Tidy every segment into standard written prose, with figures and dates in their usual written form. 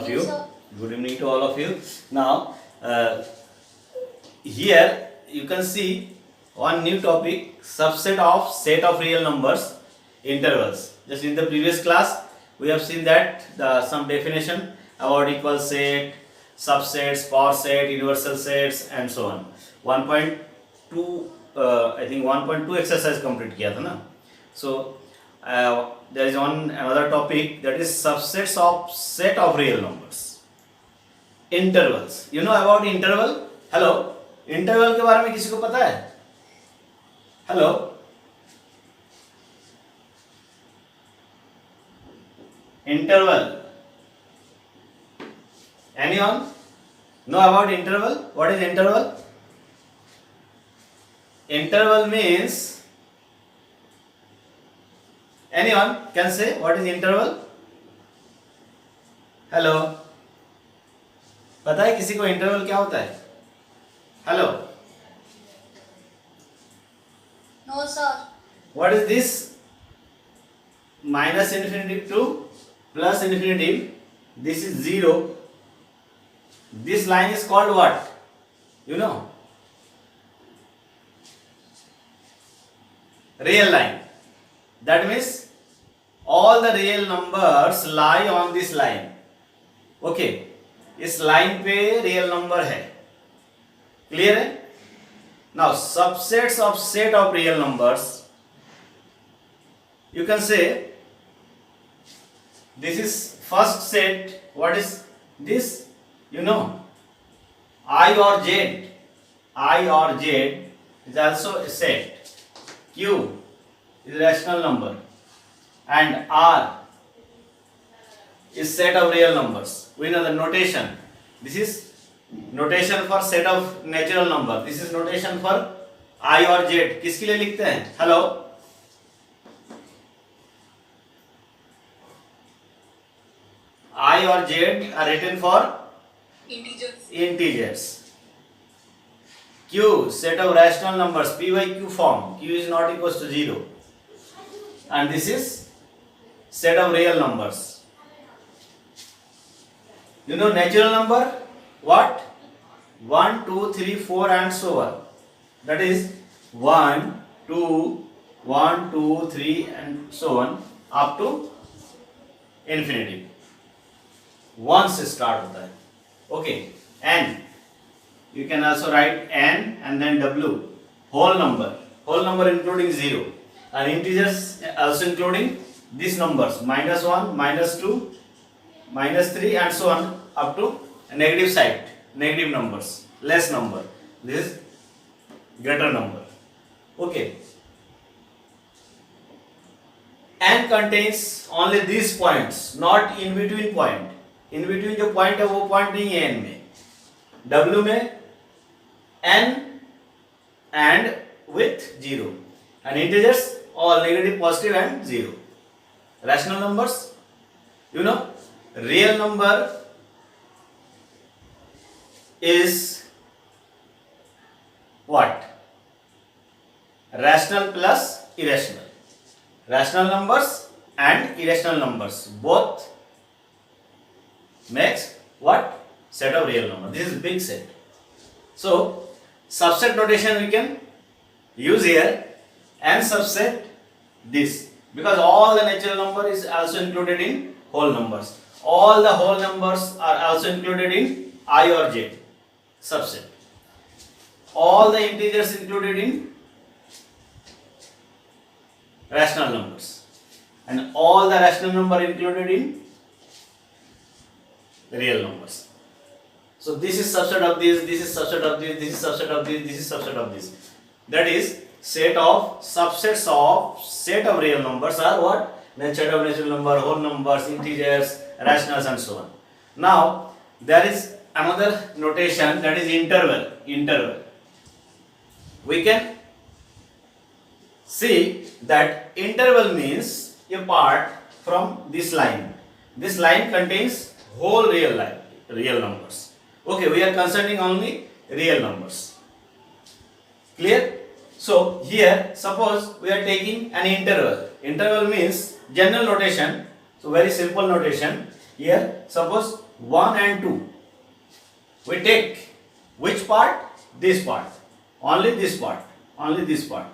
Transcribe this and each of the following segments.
of you. sir. Good evening to all of you. Now, here you can see one new topic: subset of set of real numbers, intervals. Just in the previous class, we have seen that some definition about equal set, subsets, power set, universal sets, and so on. 1.2, I think 1.2 exercise complete किया था ना. So there is another topic, that is subsets of set of real numbers, intervals. You know about interval? Hello, interval के बारे में किसी को पता है? Hello, interval. Anyone know about interval? What is interval? Interval means, anyone can say what is interval? Hello, पता है किसी को इंटरवल क्या होता है? Hello, No, sir. what is this? Minus infinity to plus infinity. This is 0. This line is called what? You know? Real line. That means all the real numbers lie on this line. Okay. इस line पे real number है. Clear है? Now subsets of set of real numbers, you can say this is first set. What is this? You know, I or Z is also a set. Q is rational number, and R is set of real numbers. We know the notation. This is notation for set of natural number. This is notation for I or Z. किसके लिए लिखते हैं? Hello, I or Z are written for integers. Q, set of rational numbers, P by Q form. Q is not equals to 0. And this is set of real numbers. You know natural number? What? 1, 2, 3, 4 and so on. That is 1, 2, 1, 2, 3 and so on up to infinity. 1 से start होता है. Okay. N. You can also write N and then W. Whole number. Whole number including 0. And integers also including these numbers. -1, -2, -3 and so on up to negative side. Negative numbers. Less number. This is greater number. Okay. N contains only these points, not in between point. In between जो point है वो point नहीं है N में. W में N and with 0. And integers all negative, positive and 0. Rational numbers, you know, real number is what? Rational plus irrational. Rational numbers and irrational numbers both makes what? Set of real number. This is big set. So subset notation we can use here, and subset this, because all the natural number is also included in whole numbers. All the whole numbers are also included in I or Z subset. All the integers included in rational numbers, and all the rational number included in real numbers. So this is subset of this, this is subset of this, this is subset of this, this is subset of this. That is set of subsets of set of real numbers are what? Set of natural number, whole numbers, integers, rationals and so on. Now there is another notation, that is interval. Interval. We can see that interval means a part from this line. This line contains whole real numbers. Okay, we are concerning only real numbers. Clear? So here suppose we are taking an interval. Interval means general notation. So very simple notation. Here suppose 1 and 2. We take which part? This part. Only this part. Only this part.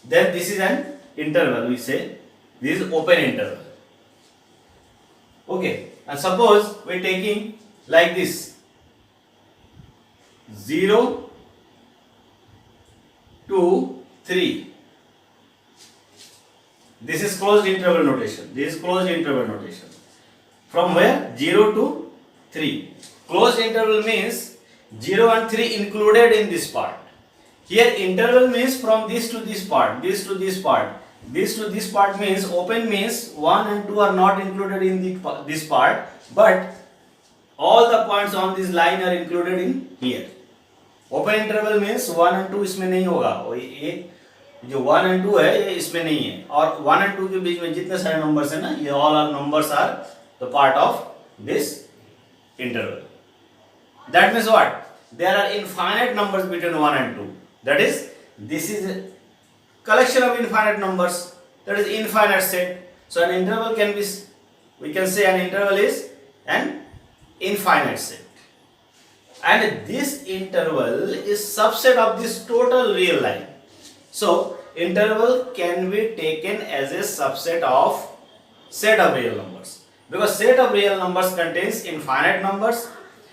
Then this is an interval, we say. This is open interval. Okay. And suppose we are taking like this. 0 to 3. This is closed interval notation. This is closed interval notation. From where? 0 to 3. Closed interval means 0 and 3 included in this part. Here interval means from this to this part, this to this part. This to this part means open means 1 and 2 are not included in this part, but all the points on this line are included in here. Open interval means 1 and 2 इसमें नहीं होगा, ये जो 1 and 2 है ये इसमें नहीं है, और 1 and 2 के बीच में जितने सारे नंबर्स हैं ना, ये all are numbers are the part of this interval. That means what? There are infinite numbers between 1 and 2. That is, this is a collection of infinite numbers. That is infinite set. So an interval can be, we can say an interval is an infinite set. And this interval is subset of this total real line. So interval can be taken as a subset of set of real numbers, because set of real numbers contains infinite numbers,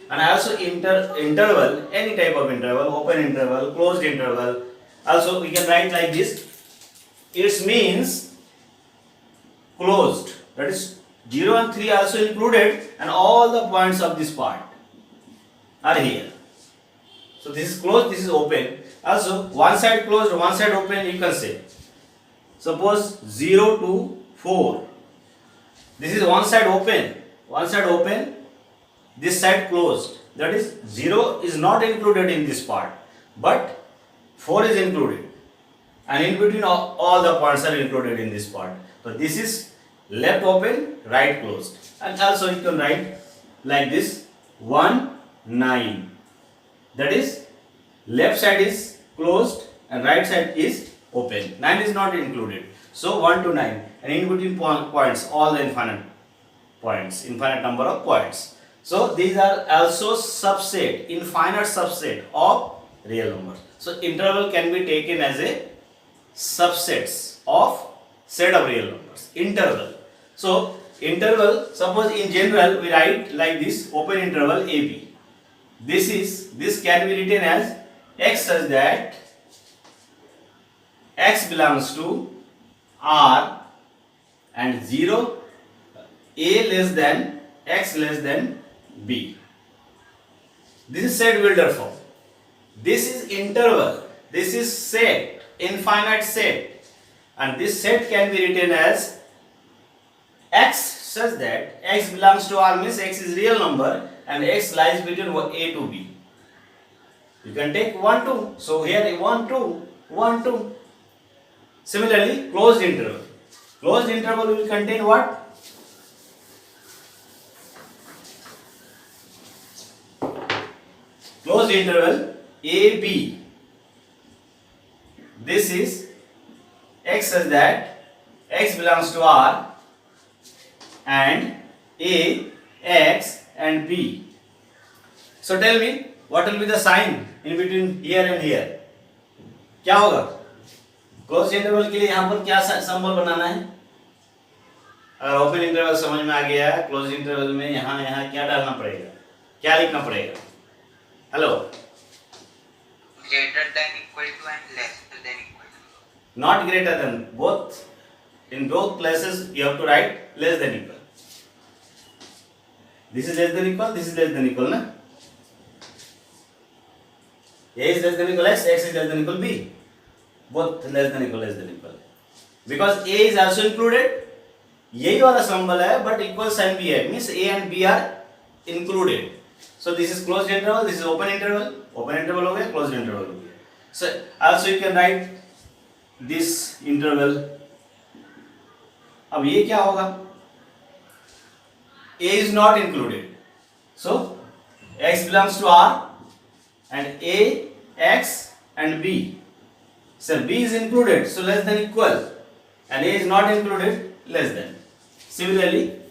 and also interval, any type of interval, open interval, closed interval. Also we can write like this. It means closed, that is 0 and 3 also included, and all the points of this part are here. So this is closed, this is open. Also one side closed, one side open, you can say. Suppose 0 to 4. This is one side open, this side closed. That is 0 is not included in this part, but 4 is included. And in between all the points are included in this part. So this is left open, right closed. And also you can write like this 1, 9. That is left side is closed and right side is open. 9 is not included. So 1 to 9, and in between points all the infinite points, infinite number of points. So these are also subset, infinite subset of real numbers. So interval can be taken as a subsets of set of real numbers. Interval. So interval, suppose in general we write like this, open interval AB. This can be written as x such that x belongs to R and 0, A less than x less than B. This is set Wilder form. This is interval. This is set, infinite set, and this set can be written as x such that x belongs to R means x is real number and x lies between A to B. You can take 1, 2. So here 1, 2, 1, 2. Similarly, closed interval. Closed interval will contain what? Closed interval AB. This is x such that x belongs to R and A, X and B. So tell me, what will be the sign in between here and here? क्या होगा? Close interval के लिए यहाँ पर क्या symbol बनाना है? अगर open interval समझ में आ गया, क्लोज इंटरवल में यहाँ क्या डालना पड़ेगा, क्या लिखना पड़ेगा? Hello? Greater than equal to and lesser than equal to. Not greater than, both. In both places you have to write less than equal. This is less than equal, this is less than equal, na? A is less than equal x, x is less than equal b. Both less than equal, less than equal. Because a is also included. यही वाला symbol है, but equal sign भी है. Means a and b are included. So this is closed interval, this is open interval. Open interval हो गया, closed interval हो गया. So also you can write this interval. अब ये क्या होगा? A is not included. So x belongs to R and A, X and B. So B is included, so less than equal, and A is not included, less than. Similarly,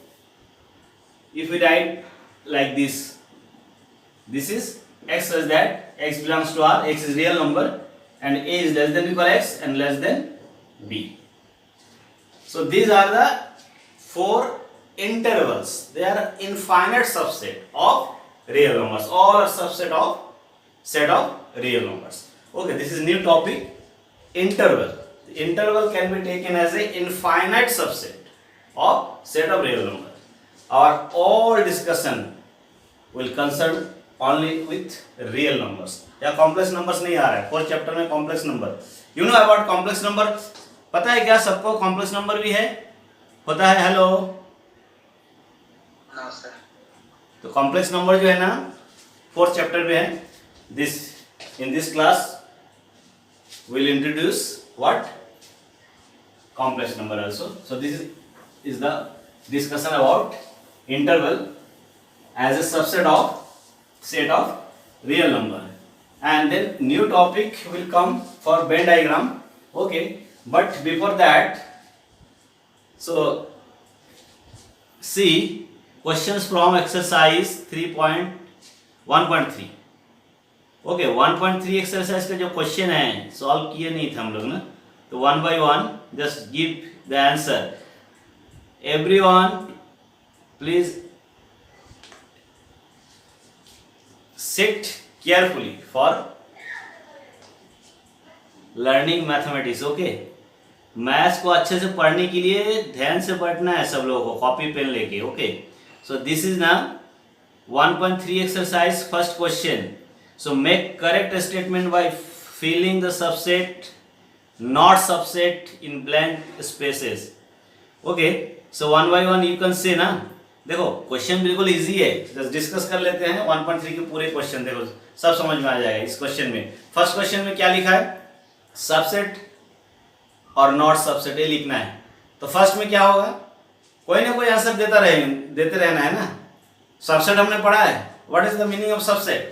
if we write like this is x such that x belongs to R, x is real number, and a is less than or equal x and less than b. So these are the four intervals. They are infinite subset of real numbers. All are subset of set of real numbers. Okay, this is new topic, interval. The interval can be taken as a infinite subset of set of real numbers. Our all discussion will concern only with real numbers. या complex numbers नहीं आ रहा है. Fourth chapter में complex number. You know about complex number? पता है क्या सबको complex number भी है? पता है? हेलो. No, sir. तो कॉम्प्लेक्स नंबर जो है ना फोर्थ चैप्टर में है. This in this class will introduce what complex number also. So this is the discussion about interval as a subset of set of real number, and then new topic will come for Venn diagram. Okay, but before that, so see questions from exercise 3.1.3. okay, 1.3 exercise का जो question है solve किए नहीं थे हम लोग ना, तो one by one just give the answer. Everyone, please sit carefully for learning mathematics. Okay, maths को अच्छे से पढ़ने के लिए ध्यान से पढ़ना है सब लोगों को, कॉपी पेन लेके. ओके, सो दिस इज ना 1.3 exercise first question. So make correct statement by filling the subset not subset in blank spaces. Okay, so one by one you can say ना. देखो क्वेश्चन बिल्कुल easy है, just discuss कर लेते हैं 1.3 के पूरे क्वेश्चन. देखो सब समझ में आ जाएगा इस क्वेश्चन में. फर्स्ट क्वेश्चन में क्या लिखा है? सबसेट और नॉट सबसेट, ये लिखना है. तो फर्स्ट में क्या होगा? कोई ना कोई आंसर देते रहना है ना. सबसेट हमने पढ़ा है. What is the meaning of subset?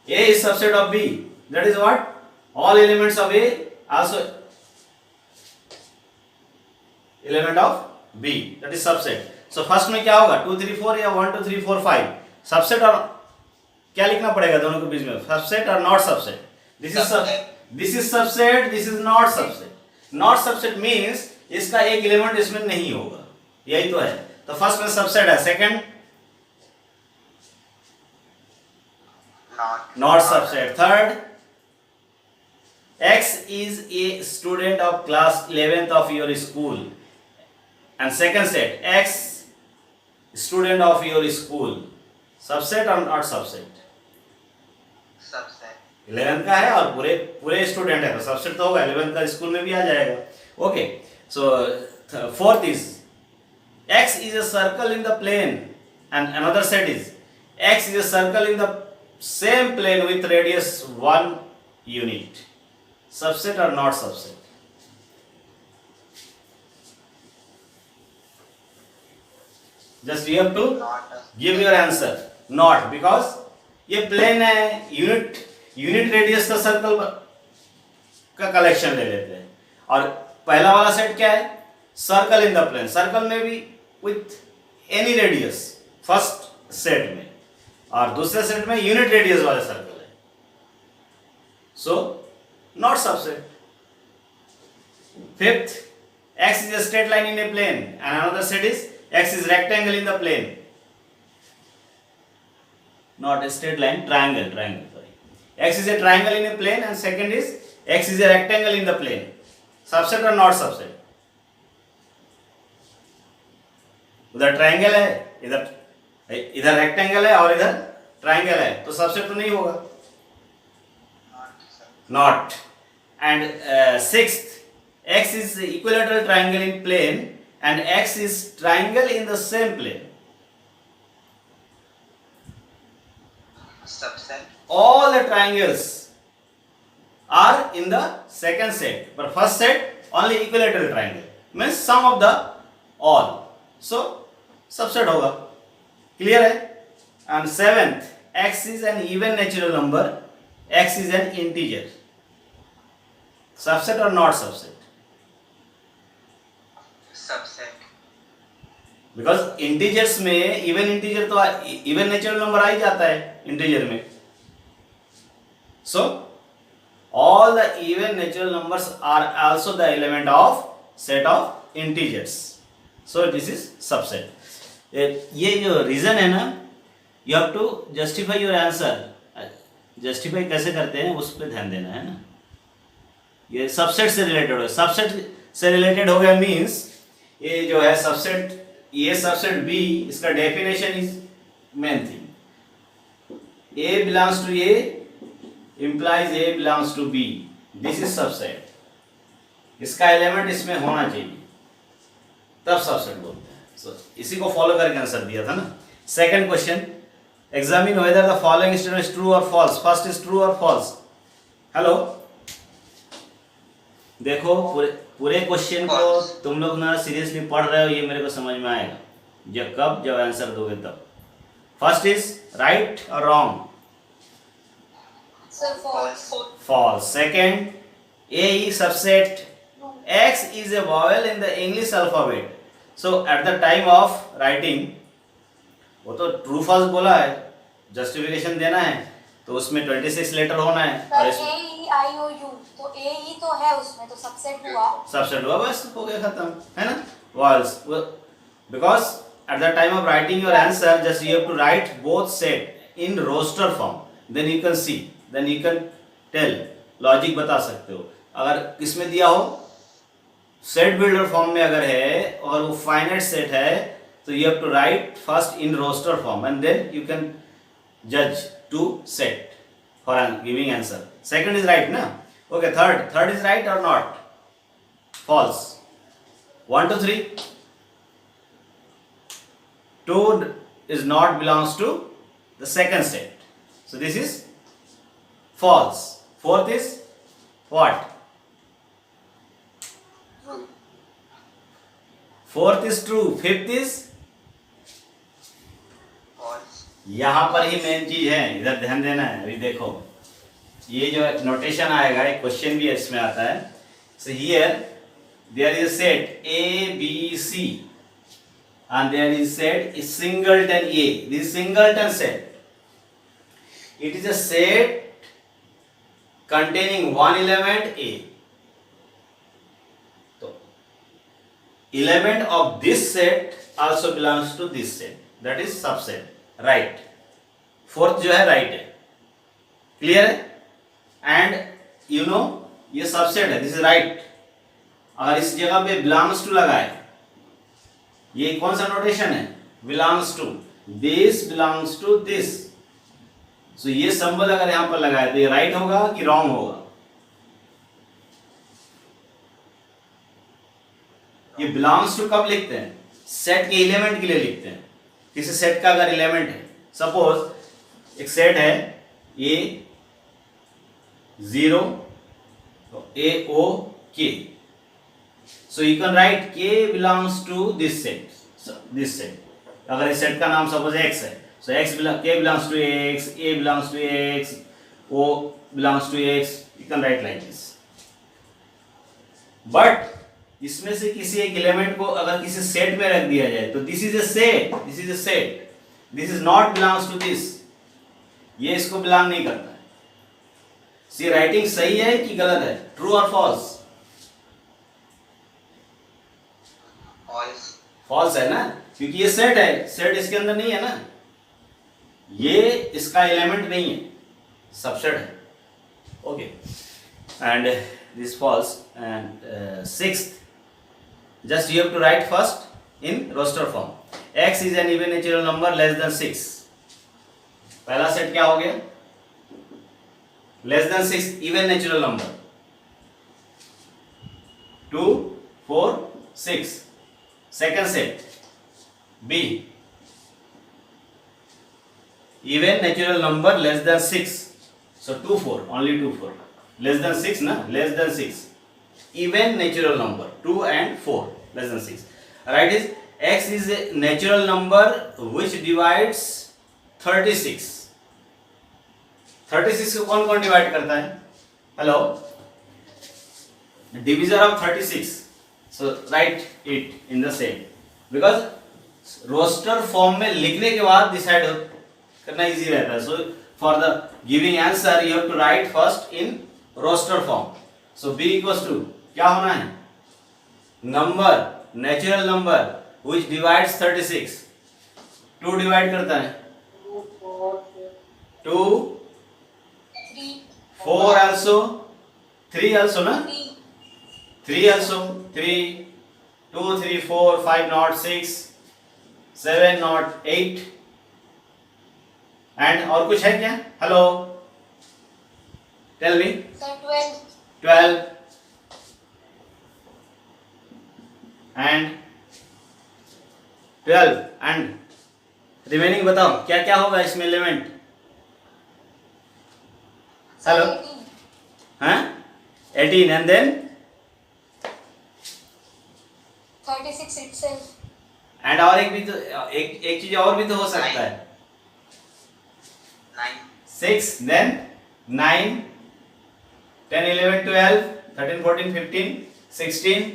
A is subset of B. That is what? All elements of A also element of B, that is subset. So first में क्या होगा? 2 3 4 या 1 2 3 4 5. सबसेट और क्या लिखना पड़ेगा दोनों के बीच में? सबसेट और not subset. This is subset, this is not subset. Not subset means इसका एक एलिमेंट इसमें नहीं होगा, यही तो है. तो फर्स्ट में सबसेट है. Second not subset. Third X is a student of class 11th of your school. And second set, X student of your school. Subset or not subset? Subset. 11th का है और पूरे स्टूडेंट है तो subset तो होगा. 11th का school में भी आ जाएगा. Okay, so fourth is X is a circle in the plane, and another set is X is a circle in the same plane with radius 1 unit. Subset or not subset? Just you have to Not a give your answer. Not, because ये plane है. Unit radius का circle का collection ले लेते हैं. और पहला वाला सेट क्या है? Circle in the plane. Circle में भी with any radius first set में, और दूसरे सेट में यूनिट रेडियस वाले सर्कल है. So not subset. Fifth, x is a straight line in a plane, and another set is x is rectangle in the plane. Not a straight line, triangle, sorry. X is a triangle in a plane, and second is x is a rectangle in the plane. Subset or not subset? उधर triangle है, इधर rectangle है और इधर triangle है, तो subset तो नहीं होगा. Not. And sixth, x is equilateral triangle in plane and x is triangle in the same plane. subset. All the triangles are in the second set, but first set only equilateral triangle, means sum of the all. So subset होगा. Clear है? And seventh, x is an even natural number, x is an integer. Subset or not subset? Subset. Because integers में even integer तो even natural number आ ही जाता है integer में. सो all the even natural numbers are also the element of set of integers. So this is subset. ये जो reason है ना, you have to justify your answer. Justify कैसे करते हैं उस पर ध्यान देना है ना. ये सबसेट से रिलेटेड हो, सबसेट से रिलेटेड हो गया मीन्स ये जो है सबसेट, ये सबसेट बी, इसका definition is main thing. A belongs to A implies A belongs to B. This is subset. इसका एलिमेंट इसमें होना चाहिए, तब सबसेट बोलते हैं. So, इसी को फॉलो करके आंसर दिया था ना. Second question, examine whether the following statement is true और फॉल्स. फर्स्ट इज ट्रू और फॉल्स. हेलो, देखो पूरे क्वेश्चन को तुम लोग ना सीरियसली पढ़ रहे हो, ये मेरे को समझ में आएगा जब आंसर दोगे तब. फर्स्ट इज राइट और wrong. Sir, false. False. Second, A is subset. X is a vowel in the English alphabet. So at the time of writing, वो तो true false बोला है, justification देना है, तो उसमें 26 लेटर होना है. Sir, A E I O U, तो A E तो है उसमें, तो सबसेट हुआ. सबसेट हुआ, बस हो गया खत्म, है ना. Vowels. Because at the time of writing your answer, just you have to write both set in roster form. Then you can see. Then you can tell, logic बता सकते हो. अगर किसमें दिया हो, सेट बिल्डर फॉर्म में अगर है और वो फाइनाइट सेट है, तो you have to write first in roster form and then you can जज to set for giving answer. Second is right ना. ओके, थर्ड इज राइट और not. False. 1 2 3. 2 is not belongs to the second set. So this is false. Fourth is what? True. Fourth is true. Fifth is, false, यहाँ पर ही main चीज है, इधर ध्यान देना है. अभी देखो ये जो नोटेशन आएगा, एक क्वेश्चन भी इसमें आता है. So here there is a set A B C and there is set is singleton A. This singleton set, it is a set containing one element A. So element of this set also belongs to this set, that is subset. Right. Fourth जो है right है. Clear है. And you know ये subset है, this is right. अगर इस जगह पे बिलोंग्स टू लगाए, ये कौन सा नोटेशन है, belongs to, this belongs to this. So ये संबंध अगर यहां पर लगाए तो ये राइट होगा कि रॉन्ग होगा. ये बिलोंग्स टू कब लिखते हैं, सेट के एलिमेंट के लिए लिखते हैं. किसी सेट का अगर एलिमेंट है, सपोज एक सेट है ए 0 A O K, so you can write K belongs to this set. So this set, अगर इस सेट का नाम सपोज X है, so K belongs to X, A belongs to X, O belongs to X. You can write like this. But इसमें से किसी एक element को अगर किसी सेट में रख दिया जाए तो this is a set, this is a set, this is not belongs to this. ये इसको बिलोंग नहीं करता है. सी राइटिंग सही है कि गलत है, ट्रू और फॉल्स? false, फॉल्स है ना, क्योंकि ये सेट है, सेट इसके अंदर नहीं है ना, ये इसका एलिमेंट नहीं है, सबसेट है. Okay, and this false. And sixth, just you have to write first in roster form. x is an even natural number less than 6. पहला सेट क्या हो गया, less than 6 even natural number. 2 4 6. Second set B, even natural number less than 6. So 2 4, only 2 4, less than 6 na, less than 6, even natural number 2 and 4 less than 6. Right, is x is a natural number which divides 36. 36 को कौन कौन divide करता है, hello, division of 36. So write it in the same, because roster form में लिखने के बाद decide करना इजी रहता है. So for the giving answer you have to write first in roster form. सो b इक्वल्स टू क्या होना है? Number, natural number which divides 36. 2 divide करता है 2, 3, 4 also, 3 also ना, 3, 3 also, 3, 2, 3, 4, 5 not 6, 7 not 8. एंड और कुछ है क्या? Hello, tell me. sir, 12, 12 and 12 and remaining बताओ क्या क्या होगा इसमें एलिमेंट. हेलो, 18, हाँ 18 एंड देन 36 itself, एंड और एक भी तो एक चीज और भी तो हो सकता है. 9, 6 then 9 10 11 12 13 14 15 16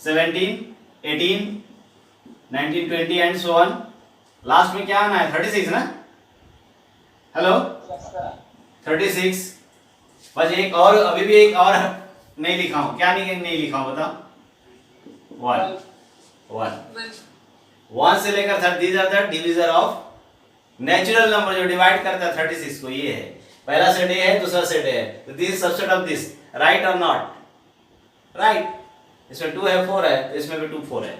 17 18 19 20 and so on. Last में क्या आना है? 36 ना. हेलो, 36. बस एक और, अभी भी एक और नहीं लिखा हूं. क्या नहीं लिखा हूं बताओ? 1 1 से लेकर 30. These are the divisor of natural number जो डिवाइड करता है 36 को. ये है पहला सेट, ए है, दूसरा सेट है. तो this subset of this, right और नॉट? राइट. इसमें 2 है, 4 है, तो इसमें भी 2 4 है.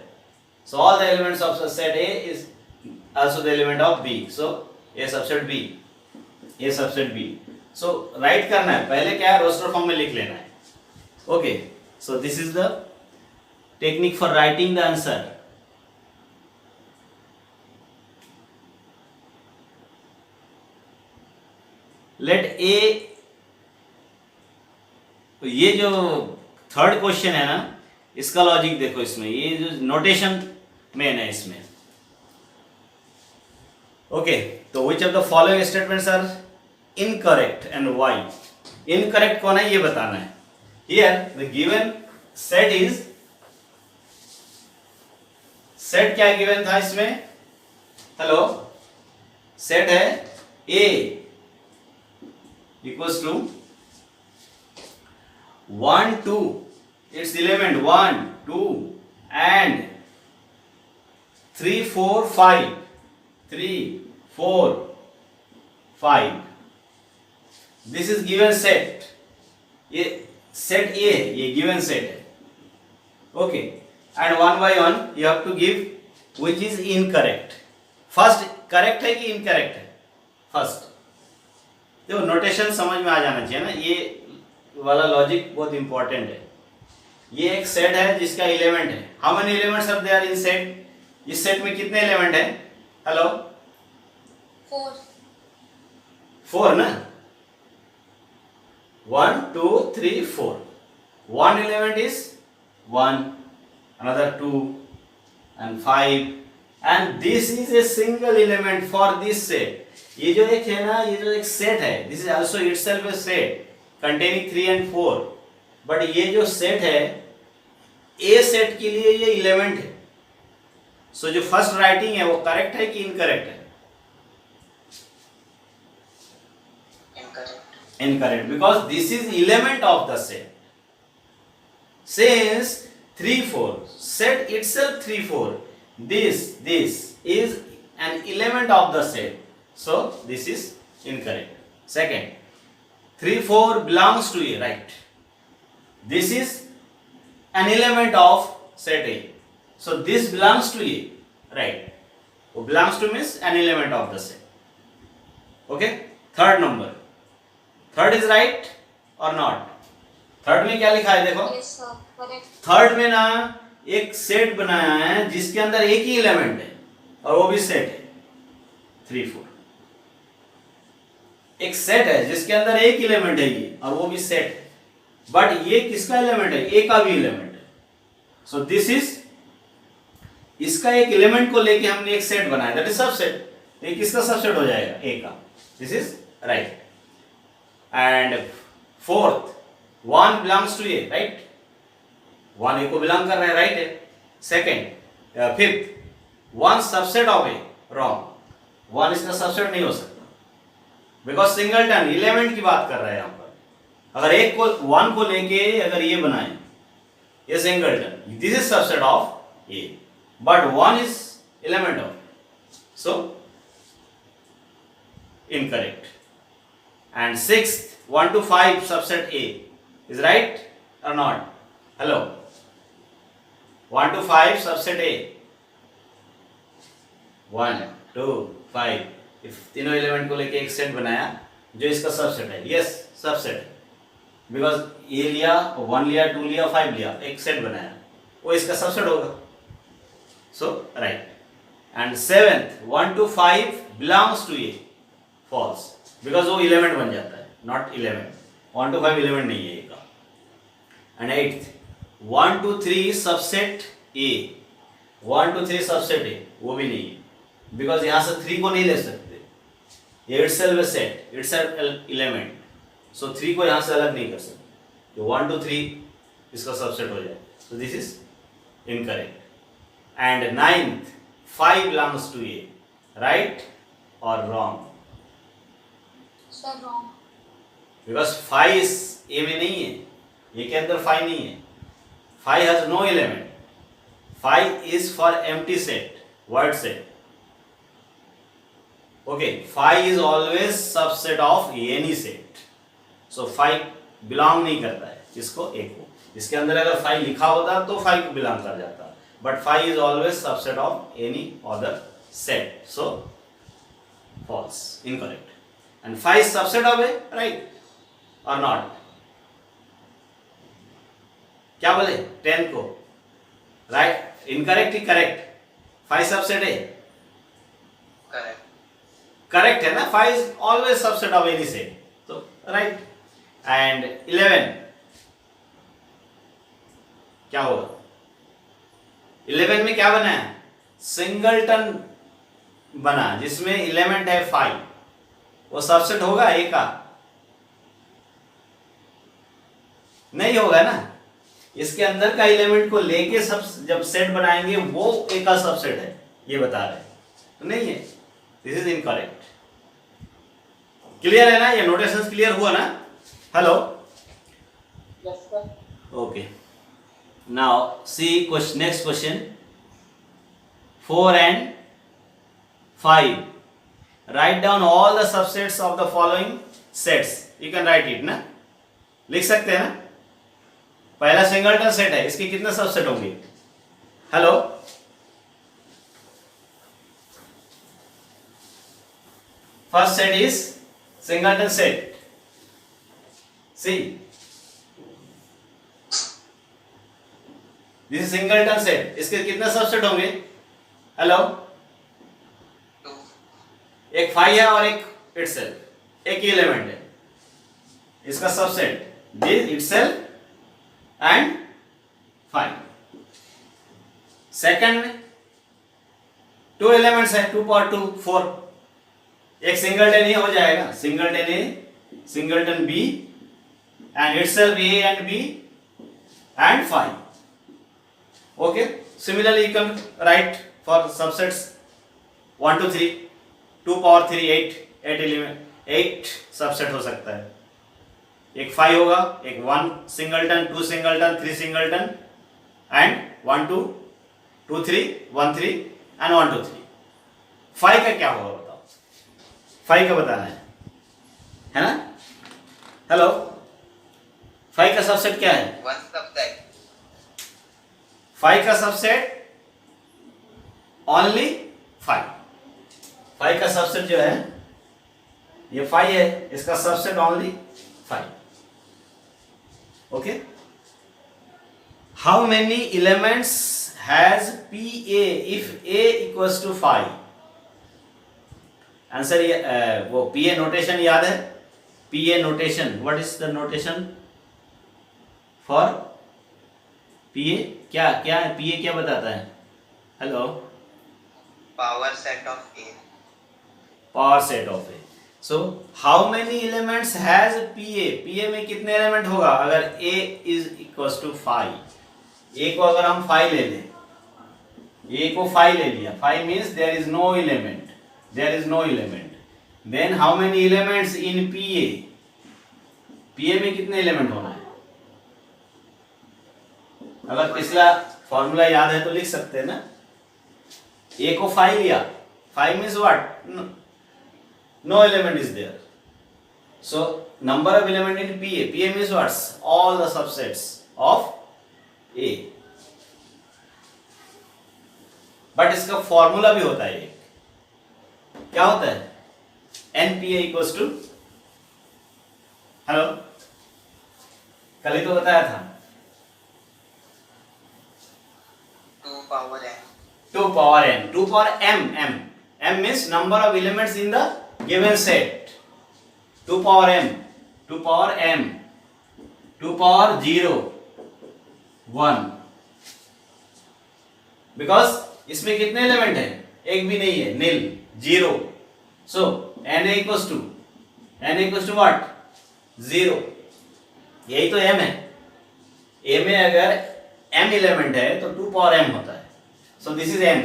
So all the elements of set A is also the element of B. So A subset B, A subset B. So write करना है पहले. क्या है? रोस्टर फॉर्म में लिख लेना है. Okay, so this is the technique for writing the answer. Let A, ये जो थर्ड क्वेश्चन है ना, इसका लॉजिक देखो. इसमें ये जो नोटेशन मेन है इसमें. ओके, तो which of the following statements are incorrect and why? Incorrect कौन है ये बताना है. Here the given set is, set क्या गिवन था इसमें? हेलो, सेट है ए equals to 1 2, its element 1 2 and 3 4 5, 3 4 5. this is given set. ये set A है, ये given set है. okay, and one by one you have to give which is incorrect. first correct है कि incorrect है? first देखो, notation समझ में आ जाना चाहिए ना. ये वाला लॉजिक बहुत इंपॉर्टेंट है. ये एक सेट है जिसका एलिमेंट है. How many elements are there in set? इस सेट में कितने एलिमेंट हैं? हेलो, 4, 4 ना. 1 2 3 4. one element is 1, another 2 and 5, and this is a single element for this set. ये जो एक है ना, ये जो एक सेट है, this is also itself A set containing 3 and 4. But ये जो सेट है, ए सेट के लिए ये एलिमेंट है. सो जो फर्स्ट राइटिंग है वो करेक्ट है कि इनकरेक्ट है? incorrect, incorrect, because this is element of the set. Since 3 4 set itself 3 4, this is an element of the set. So this is incorrect. Second, 3 4 belongs to A, right? This is an element of set A. So this belongs to A, right? So belongs to means an element of the set. Okay? Third number. Third is right or not? Third में क्या लिखा है देखो. yes sir, correct, third में ना एक set बनाया है जिसके अंदर एक ही एलिमेंट है और वो भी सेट है 3 4. एक सेट है जिसके अंदर एक एलिमेंट है ये और वो भी सेट है. बट ये किसका एलिमेंट है? ए का भी एलिमेंट है. सो दिस इज, इसका एक एलिमेंट को लेके हमने एक सेट बनाया, दैट इज सबसेट. ये किसका सबसेट हो जाएगा? ए का. This is right. And fourth, 1 belongs to A, right? 1 A को बिलोंग कर रहा है, राइट है. Second, fifth, one subset of A, wrong, one इसका सबसेट नहीं हो सकता, बिकॉज सिंगलटन एलिमेंट की बात कर रहे हैं यहां पर। अगर एक को वन को लेके अगर ये बनाए ये singleton, this is subset of A, but one is element of, so incorrect. And sixth, 1 to 5 subset A is right or not? Hello, 1 to 5 subset A, 1 2 5, if तीनों एलिमेंट को लेके एक सेट बनाया जो इसका सबसेट है, यस सबसेट है, because ए लिया, 1 लिया, 2 लिया, 5 लिया, एक सेट बनाया, वो इसका सबसेट होगा, so right. And seventh, 1 to 5 belongs to A, false, because वो एलिमेंट बन जाता है, नॉट एलिमेंट, 1 to 5 एलिमेंट नहीं है ए का। And eighth, 1 to 3 subset A, 1 to 3 subset A, वो भी नहीं है, बिकॉज यहां से 3 को नहीं ले सकते, ये इटसेल्फ ए सेट, इटसेल्फ एलिमेंट, सो 3 को यहां से अलग नहीं कर सकते, जो 1 to 3 इसका सबसेट हो जाए, so this is incorrect. And ninth, 5 belongs to A, right और wrong? Sir wrong. Because 5 A में नहीं है, ये के अंदर 5 नहीं है, 5 has no element, 5 is for empty set, word set, okay. 5 is always subset of any set, so 5 belong नहीं करता है इसको, ए को, इसके अंदर अगर 5 लिखा होता तो 5 को बिलोंग कर जाता, but 5 is always subset of any other set, so false, incorrect. And 5 subset of A, right or not? क्या बोले 10 को, right? Incorrect he correct? 5 subset A, Correct. correct है ना? 5 is always subset of any set, so right. And 11, क्या होगा? 11 में क्या बना है? सिंगलटन बना जिसमें एलिमेंट है 5, वो सबसेट होगा ए का? नहीं होगा ना, इसके अंदर का एलिमेंट को लेके सब जब सेट बनाएंगे वो ए का सबसेट है, ये बता रहे हैं, तो नहीं है, दिस इज इनकरेक्ट। क्लियर है ना, ये नोटेशन क्लियर हुआ ना? Hello, yes sir. Okay, now see question, next question, 4 and 5, write down all the subsets of the following sets, you can write it ना, लिख सकते हैं ना? पहला सिंगलटन सेट है, इसके कितने सबसेट होंगे? Hello, first set is singleton set, see this is singleton set, इसके कितने सबसेट होंगे? हेलो, 2. एक 5 है और एक इटसेल्फ, एक ही एलिमेंट है, इसका subset this itself and 5। Second में 2 एलिमेंट्स है, 2 पावर 2 4, एक सिंगलटन ही हो जाएगा, singleton A, singleton B and itself A and B and 5, okay. Similarly you can write for subsets 1 to 3, 2 power 3 8, 8 element, 8 subset हो सकता है, एक 5 होगा, एक 1 singleton, 2 singleton, 3 singleton and 1 2 2 3 1 3 and 1 2 3। 5 का क्या होगा बताओ? 5 का बताना है ना? हेलो, 5 का सबसेट क्या है? 1 subset. 5 का सबसेट ओनली 5, 5 का सबसेट जो है ये 5 है, इसका subset only 5, okay. How many elements has P A if A equals to 5? Answer ये वो पी ए नोटेशन याद है? P A notation, what is the notation for P A? क्या क्या है पी ए, क्या बताता है? Hello, Power set of A. Power set of A. So how many elements has P A? P A में कितने एलिमेंट होगा अगर A is equals to 5? A को अगर हम 5 ले लें, ए को 5 ले लिया, 5 means there is no element, there is no element. Then how many elements in P A, P A में कितने एलिमेंट होना है? अगर पिछला फॉर्मूला याद है तो लिख सकते हैं ना। ए को 5 लिया, 5 means what? No element is there, so number of element in P A means what's? All the subsets of A. But इसका फॉर्मूला भी होता है, क्या होता है? एनपीए इक्वल्स टू, हेलो कल ही तो बताया था, 2 power n, 2 power n, 2 power m, m means number of elements in the given set, 2 power m, 2 power m, 2 power 0, 1, because इसमें कितने एलिमेंट है? एक भी नहीं है, नील, 0, सो n इक्वल्स टू व्हाट? 0, यही तो m है। a में अगर m एलिमेंट है तो 2 पावर m होता है, so this is m,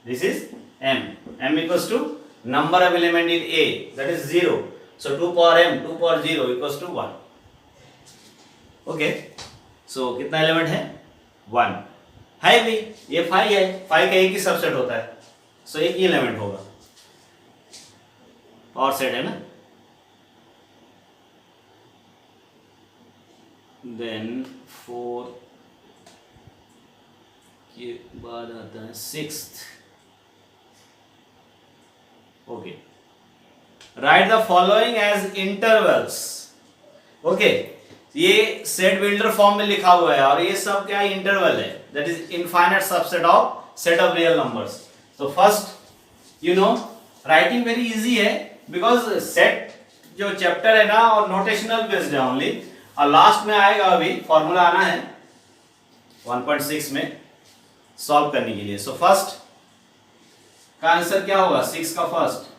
this is m equals to number of element in a, that is 0, so 2 power m, 2 power 0 equals to 1। Okay, so कितना एलिमेंट है? 1 है भी, ये 5 है, 5 का एक ही सबसेट होता है, सो एक ही एलिमेंट होगा, और सेट है ना। देन 4 के बाद आता है 6th। Okay, write the following as intervals. Okay, ये सेट बिल्डर फॉर्म में लिखा हुआ है और ये सब क्या है? इंटरवल है, that is infinite subset of set of real numbers. तो first you know writing very easy है, बिकॉज सेट जो चैप्टर है ना और नोटेशनल बेस्ड है ओनली, और लास्ट में आएगा, अभी फॉर्मूला आना है 1.6 में सॉल्व करने के लिए। सो फर्स्ट का आंसर क्या होगा? 6 का फर्स्ट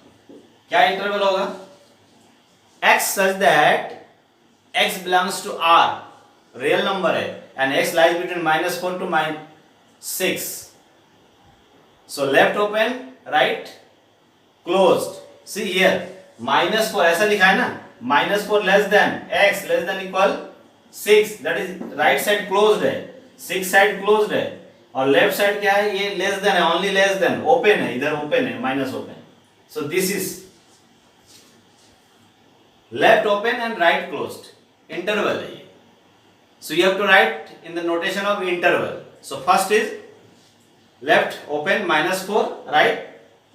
क्या इंटरवल होगा? x such that x belongs to r, real number है, and x lies between -4 to -6, so left open, right closed. See here -4 ऐसा लिखा है ना, -4 less than x less than equal 6, that is right side closed है, 6 side closed है, और left side क्या है? ये लेस देन है, ओनली लेस देन, ओपन है, इधर ओपन है, minus open, so this is left open and right closed, interval है ये। So you have to write in the notation of interval. So first is left open -4, right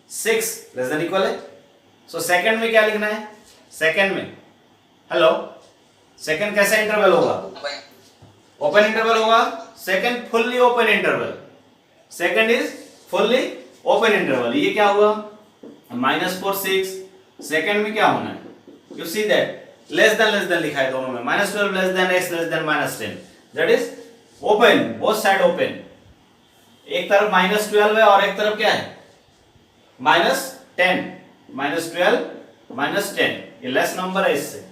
6 less than equal है। So second में क्या लिखना है? Second में, hello, second कैसा interval होगा? ओपन इंटरवल होगा। Second fully open interval, second is fully open interval. ये क्या हुआ? -4 6, सेकंड में क्या होना है? You see that less than लिखा है दोनों में, -12 less than x less then -10, that is open, both side open. एक तरफ -12 है और एक तरफ क्या है? -10, -12 -10, ये लेस नंबर है इससे।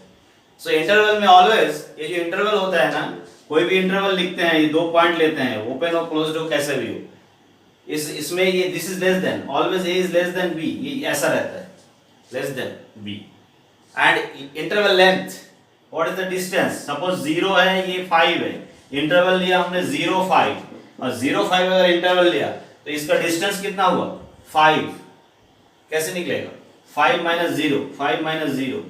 सो इंटरवल में ऑलवेज ये जो इंटरवल होता है ना, कोई भी इंटरवल लिखते हैं, ये 2 पॉइंट लेते हैं, ओपन और क्लोज्ड हो, कैसे भी हो, इसमें ये this is less than, always A is less than B, ये ऐसा रहता है, less than B. And interval length, what is the distance? Suppose 0 है, ये 5 है, इंटरवल लिया हमने 0 5, और 0 5 अगर इंटरवल लिया तो इसका डिस्टेंस कितना हुआ? 5। कैसे निकलेगा? 5 - 0, 5 - 0।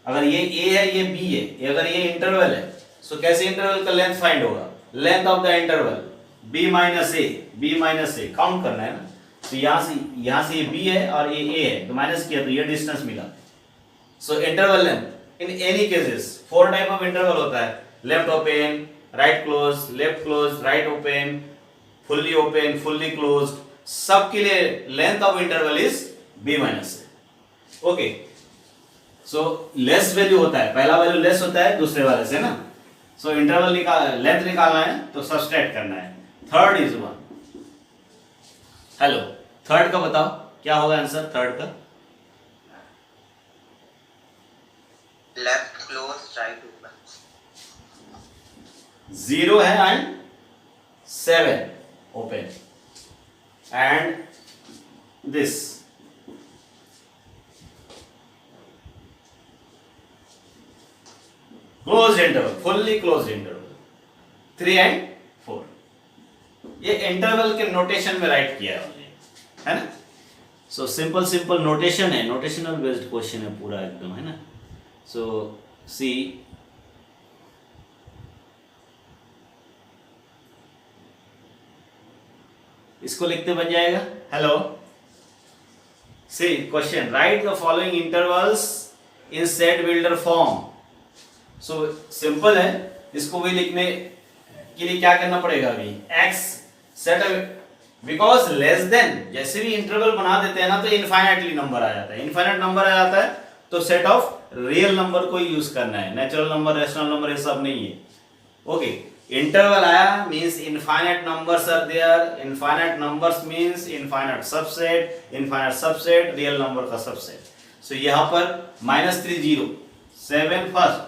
अगर ये a है, ये b है, ये अगर ये इंटरवल है, सो कैसे इंटरवल का लेंथ फाइंड होगा? Length of the interval b - a, count करना है ना। तो यहाँ से ये b है और ये a है, तो माइनस किया तो ये डिस्टेंस मिला। So interval length in any cases 4 type of interval होता है, left open, right close, left close, right open, fully close, सबके लिए length of interval is b - a। Okay, so less value होता है, पहला वैल्यू लेस होता है दूसरे वाले से ना। सो इंटरवल लेंथ निकालना है तो सब्सट्रैक्ट करना है। Third is 1। हेलो, थर्ड का बताओ क्या होगा आंसर थर्ड का? Left close, right open. 0 है and 7 open. and this. Closed interval, fully closed interval, 3 and 4. ये इंटरवल के नोटेशन में राइट किया है ना. सो सिंपल नोटेशन है, नोटेशनल बेस्ड क्वेश्चन है पूरा एकदम, है ना. सो सी इसको लिखते बन जाएगा. Hello, C question, write the following intervals in set builder form. So simple है, इसको भी लिखने के लिए क्या करना पड़ेगा अभी, x set, because less than जैसे भी इंटरवल बना देते हैं ना तो इनफाइनाइटली नंबर आ जाता है. इनफाइनाइट नंबर आ जाता है तो सेट ऑफ रियल नंबर को यूज करना है, नेचुरल नंबर, रैशनल नंबर ये सब नहीं है. ओके, इंटरवल आया means infinite numbers are there. Infinite numbers means infinite subset real number का सबसेट. सो यहाँ पर -3 0 7 फर्स्ट,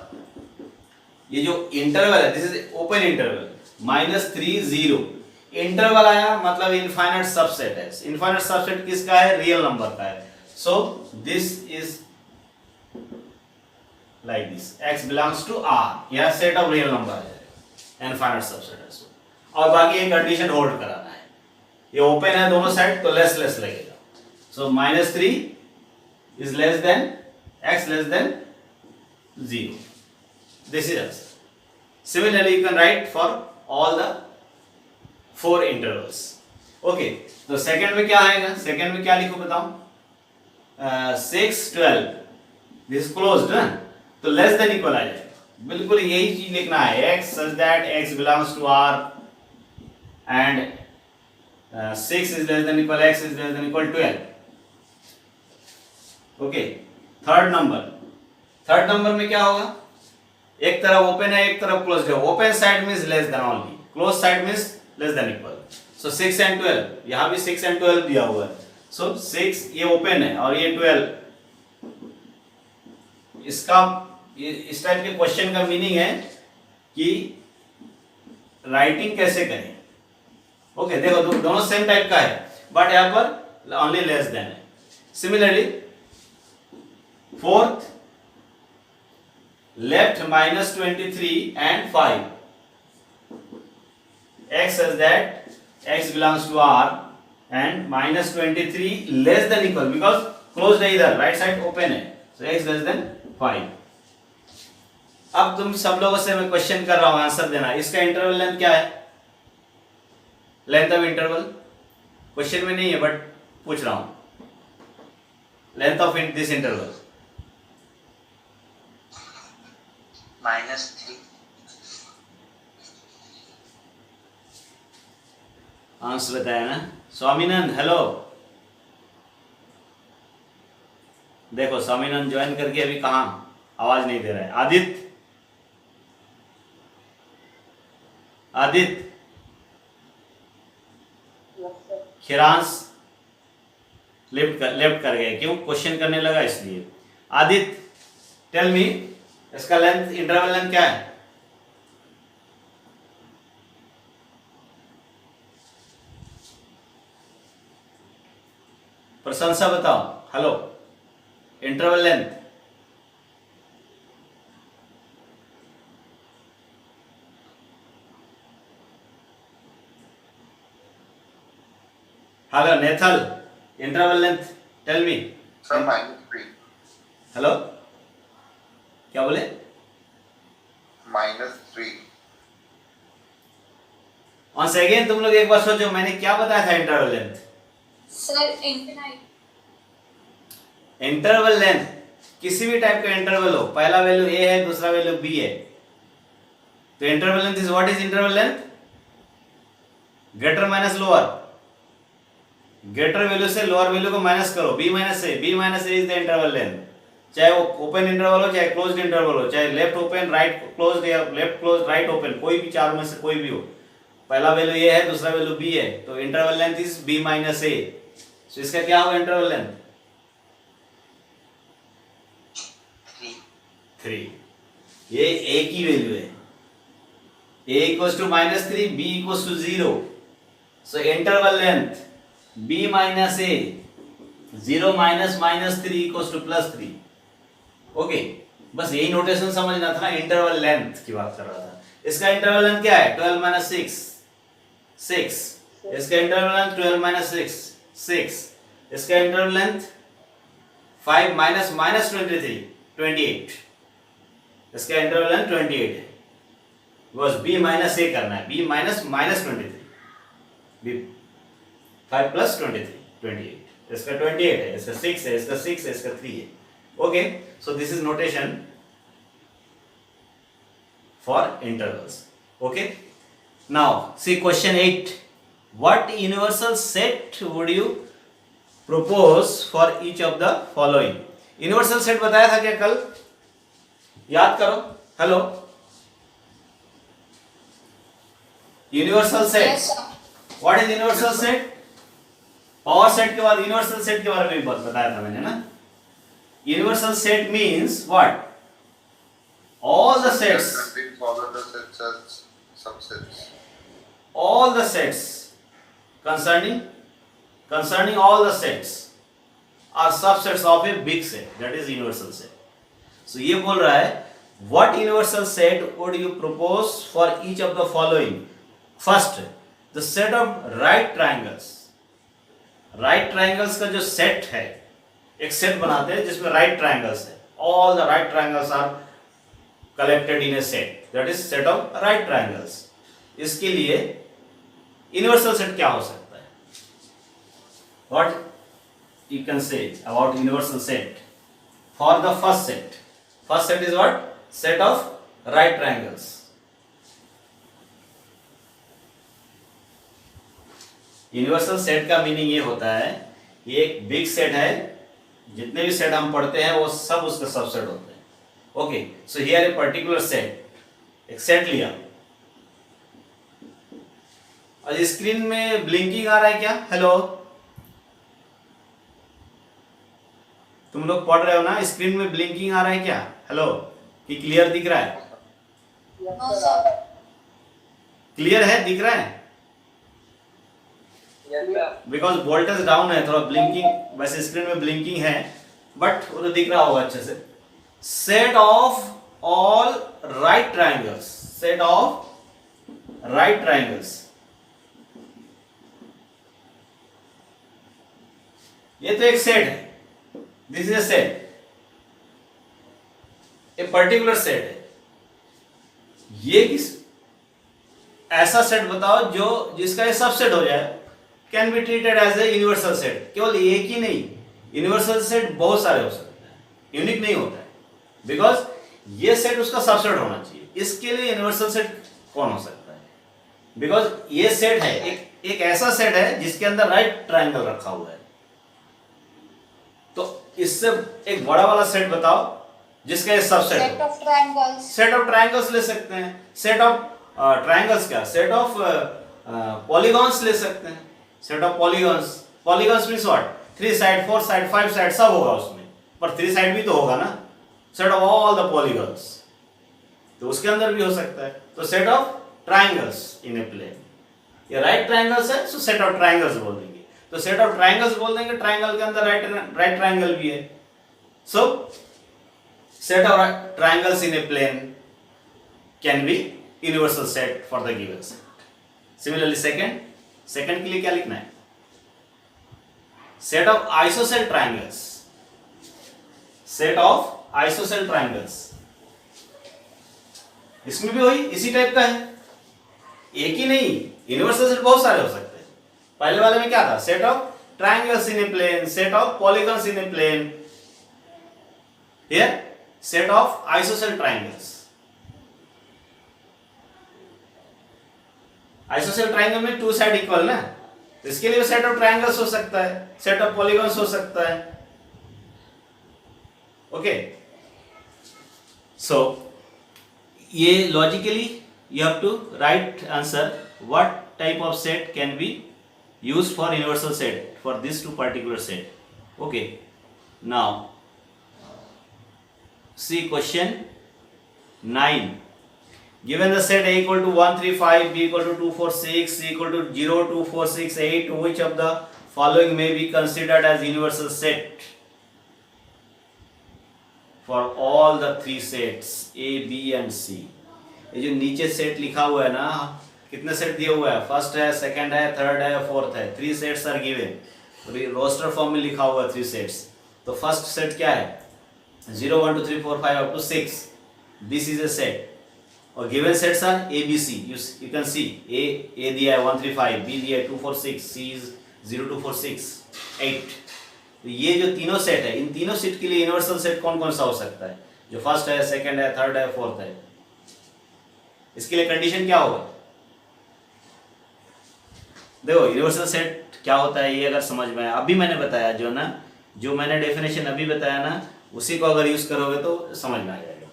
ये जो इंटरवल है this is open interval, -3 0 interval आया मतलब इनफाइनाइट सबसेट है. इनफाइनाइट सबसेट किसका है, रियल नंबर का है. So this is like this, x belongs to r, यह सेट ऑफ रियल नंबर है, इनफाइनाइट सबसेट है. और बाकी एक कंडीशन होल्ड कराना है, ये ओपन है दोनों साइड तो लेस लगेगा. सो -3 is less than x less then 0. This is answer. Similarly, you can write for all the 4 intervals. Okay. तो सेकंड में क्या आएगा, सेकंड में क्या लिखो बताओ, 6 12, दिस इज क्लोज्ड ना, तो लेस देन इक्वल आ जाएगा. बिल्कुल यही चीज लिखना है, x such that x belongs to r and 6 is less than equal x is less than equal 12. Okay. Third number में क्या होगा, एक तरफ ओपन है एक तरफ क्लोज्ड है. Open side means less than only, close side means less than equal. So 6 and 12, यहां भी 6 and 12 दिया हुआ है. सो 6 ये ओपन है और ये 12. इसका इस टाइप के क्वेश्चन का मीनिंग है कि राइटिंग कैसे करें. ओके, देखो दोनों सेम टाइप का है बट यहां पर ओनली लेस देन है. Similarly fourth, left -23 and 5, x says that x belongs to r and -23 less than equal because closed है इधर, राइट साइड ओपन है, so x less than 5. अब तुम सब लोगों से मैं क्वेश्चन कर रहा हूं, आंसर देना. इसका इंटरवल लेंथ क्या है, लेंथ ऑफ इंटरवल क्वेश्चन में नहीं है बट पूछ रहा हूं, length of this interval. -3. Answer बताया ना. स्वामीनंद हेलो, देखो स्वामीनंद ज्वाइन करके अभी कहाँ, आवाज नहीं दे रहा है. आदित्य खिरांश लेफ्ट कर गए, क्यों, क्वेश्चन करने लगा इसलिए. आदित्य टेल मी, इसका लेंथ, इंटरवल लेंथ क्या है, प्रशंसा बताओ. हेलो, इंटरवल लेंथ हेलो नेथल, interval length tell me. From -3. Hello, क्या बोले, -3. once again तुम लोग एक बार सोचो मैंने क्या बताया था interval length. Sir infinite. Interval length किसी भी टाइप का इंटरवल हो, पहला वैल्यू ए है दूसरा वैल्यू बी है, तो interval length is what is interval length, greater minus lower, greater value से लोअर वैल्यू को माइनस करो, b minus A is the interval length. चाहे वो ओपन इंटरवल हो चाहे क्लोज्ड इंटरवल हो, चाहे लेफ्ट ओपन राइट क्लोज्ड या लेफ्ट क्लोज्ड राइट ओपन, कोई भी चारों में से कोई भी हो, पहला वैल्यू ए है दूसरा वैल्यू बी है, तो interval length is b minus A. So इसका क्या होगा इंटरवल लेंथ, 3. ये a की वैल्यू है, a equals to -3, b equals to 0. So interval length b minus a, 0 minus minus 3 equals to plus 3. Okay, बस यही नोटेशन समझना था ना, इंटरवल लेंथ की बात कर रहा था. इसका इंटरवल लेंथ क्या है? 12 minus 6, 6. इसका इंटरवल लेंथ 12 minus 6, 6. इसका इंटरवल लेंथ 5 minus minus 23, 28. इसका इंटरवल लेंथ 28 है. बस b minus a करना है, b minus minus 23, b 5 plus 23, 28. इसका 28 है, इसका 6 है, इसका 6 है, इसका 3 है. Okay, so this is notation for intervals. Okay, now see question 8. What universal set would you propose for each of the following? Universal set बताया था क्या कल? याद करो. Hello, universal set. Yes, sir. What is universal set? Power set के बाद universal set के बारे में भी बताया था मैंने ना. Universal set means what? All the sets, We follow the sets as subsets. all the sets concerning all the sets are subsets of a big set, that is universal set. So ये बोल रहा है what universal set would you propose for each of the following? First, the set of right triangles. right triangles का जो set है, एक set बनाते हैं जिसमें right triangles है. all the right triangles are collected in a set, that is set of right triangles. इसके लिए universal set क्या हो सकता है? What you can say about universal set for the first set? First set is what? Set of right triangles. Universal set का meaning ये होता है, ये एक बिग सेट है, जितने भी सेट हम पढ़ते हैं वो सब उसका सबसेट होते हैं. Okay, so here a particular set, एक सेट लिया. और स्क्रीन में ब्लिंकिंग आ रहा है क्या? हेलो, तुम लोग पढ़ रहे हो ना? स्क्रीन में ब्लिंकिंग आ रहा है क्या? हेलो, कि क्लियर दिख रहा है? No, sir. क्लियर है, दिख रहा है? बिकॉज वोल्टेज डाउन है, थोड़ा ब्लिंकिंग, वैसे स्क्रीन में ब्लिंकिंग है बट वो तो दिख रहा होगा अच्छे से. Set of all right triangles, set of right triangles. ये तो एक सेट है, this is a set, a particular set है. ये किस ऐसा सेट बताओ जो जिसका ये सबसेट हो जाए, can be treated as a universal set. केवल एक ही नहीं, यूनिवर्सल सेट बहुत सारे हो सकते हैं, यूनिक नहीं होता है, बिकॉज ये सेट उसका सबसेट होना चाहिए. इसके लिए यूनिवर्सल सेट कौन हो सकता है? बिकॉज ये सेट है, एक ऐसा सेट है जिसके अंदर राइट ट्राइंगल रखा हुआ है. तो इससे एक बड़ा वाला सेट बताओ जिसका ये subset Set of triangles. Set of triangles ले सकते हैं. सेट ऑफ ट्राइंगल्स क्या, सेट ऑफ पॉलीगॉन्स ले सकते हैं. Set of polygons, polygons means what? 3 side, 4 side, 5 side सब होगा उसमें, पर 3 साइड भी तो होगा ना. Set of all the polygons, तो उसके अंदर भी हो सकता है. तो set of triangles in a plane, ये राइट ट्राइंगल्स है, सो सेट ऑफ ट्राइंगल्स बोल देंगे. तो सेट ऑफ ट्राइंगल्स बोल देंगे, ट्राइंगल के अंदर राइट ट्राइंगल भी है. So set of triangles in a plane can be universal set for the given set. Similarly second के लिए क्या लिखना है? Set of isosceles triangles, set of isosceles triangles. इसमें भी वही इसी टाइप का है, एक ही नहीं, यूनिवर्सल सेट बहुत सारे हो सकते हैं. पहले वाले में क्या था? Set of triangles in a plane, set of polygons in a plane. Here set of isosceles triangles. Isosceles triangle में 2 साइड इक्वल ना, तो इसके लिए सेट ऑफ ट्राइंगल्स हो सकता है, सेट ऑफ पॉलीगॉन्स हो सकता है. ओके, सो ये logically you have to write answer what type of set can be used for universal set for these two particular set. Okay, now see question 9. Given the set A equal to 1 3 5, B equal to 2 4 6, C equal to 0 2 4 6 8, which of the following may be considered as universal set for all the three sets A, B and C. ये जो नीचे set लिखा हुआ है ना, कितने set दिए हुआ है? फर्स्ट है, सेकंड है, थर्ड है, फोर्थ है, three sets are given. Roster form में लिखा हुआ है थ्री सेट्स। तो फर्स्ट सेट क्या है? 0 1 2 3 4 5 up to 6. This is a set. और given sets are A B C. You can see A दिया है 1 3 5, B दिया है 2 4 6, C is 0 2 4 6 8. तो ये जो तीनों सेट है, इन तीनों सेट के लिए यूनिवर्सल सेट कौन कौन सा हो सकता है? जो फर्स्ट है, सेकंड है, थर्ड है, फोर्थ है। इसके लिए कंडीशन क्या होगा? देखो यूनिवर्सल सेट क्या होता है ये अगर समझ में आया, अभी मैंने बताया जो ना, जो मैंने डेफिनेशन अभी बताया ना, उसी को अगर यूज करोगे तो समझ में आ जाएगा।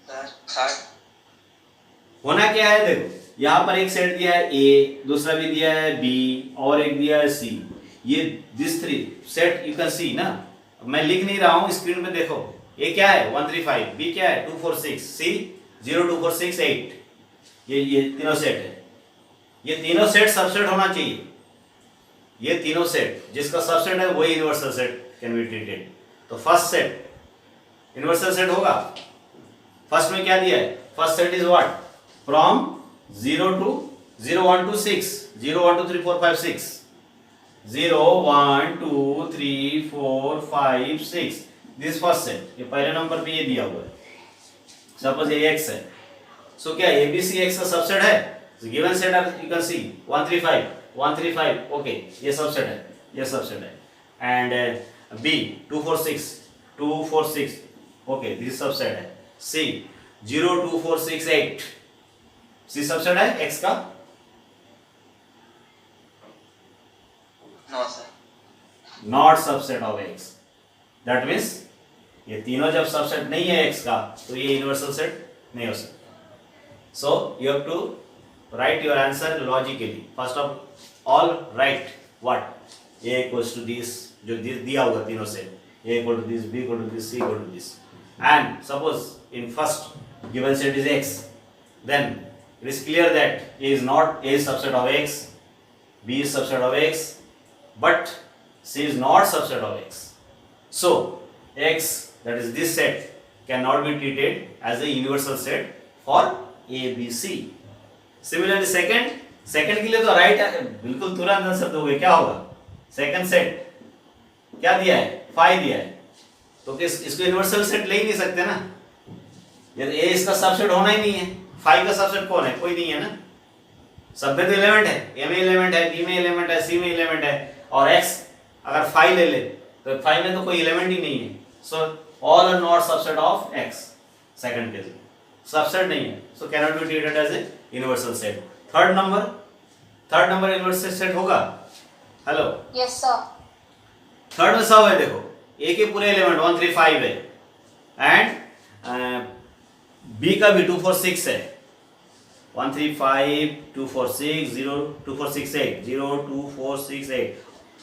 थर्ड होना क्या है? देखो यहाँ पर एक सेट दिया है A, दूसरा भी दिया है B और एक दिया है C। ये this three set you can सी ना, मैं लिख नहीं रहा हूँ, स्क्रीन पे देखो। A क्या है? 1 3 5, B क्या है? 2 4 6, C 0 2 4 6 8। ये तीनों सेट है। ये तीनों सेट सबसेट होना चाहिए। ये तीनों सेट जिसका सबसेट है वही universal set can be treated. तो फर्स्ट सेट यूनिवर्सल सेट होगा। फर्स्ट में क्या दिया है? First set is what? From 0 to 0 1 2 6, 0 1 2 3 4 5 6, 0 1 2 3 4 5 6। This first set. ये पहले नंबर पे ये दिया हुआ है। सपोज ये x है, सो क्या ABC x का सबसेट है? Given set you can see 1 3 5 1 3 5, okay ये सबसेट है, ये सबसेट है। And B 2 4 6 2 4 6, okay this subset है। C 0 2 4 6 8, C सबसेट है x का? No sir. Not subset of x। That means ये तीनों जब सबसेट नहीं है x का तो ये यूनिवर्सल सेट नहीं हो सकता। So you have to write your answer logically. First of all write what? A equals to this, जो दिया होगा तीनों से, A equal to this, B equal to this, C equal to this. And suppose in first given set is x, then it is clear that A is not A is subset of x, B is subset of x, but C is not subset of x. So x, that is this set, cannot be treated as a universal set for A, B, C. Similarly second के लिए तो right है, बिल्कुल तुरंत answer दोगे। क्या होगा? Second set क्या दिया है? 5 दिया है, तो इसको यूनिवर्सल सेट ले ही नहीं सकते ना। यदि ए इसका सबसेट होना ही नहीं है, 5 का सबसेट कौन है? कोई नहीं है ना। सब में तो एलिमेंट है, ए में एलिमेंट है, बी में एलिमेंट है, सी में एलिमेंट है, और एक्स अगर 5 ले ले तो 5 में तो कोई एलिमेंट ही नहीं है। So all are not subset of X. Second case subset नहीं है, so cannot be treated as a universal set. Third number universal set होगा? Hello, yes sir. थर्ड में सब है, देखो ए के पूरे एलिमेंट 1 3 5 है, एंड बी का भी 2 4 6 है। 1 3 5 2 4 6 0 2 4 6 8 0 2 4 6 8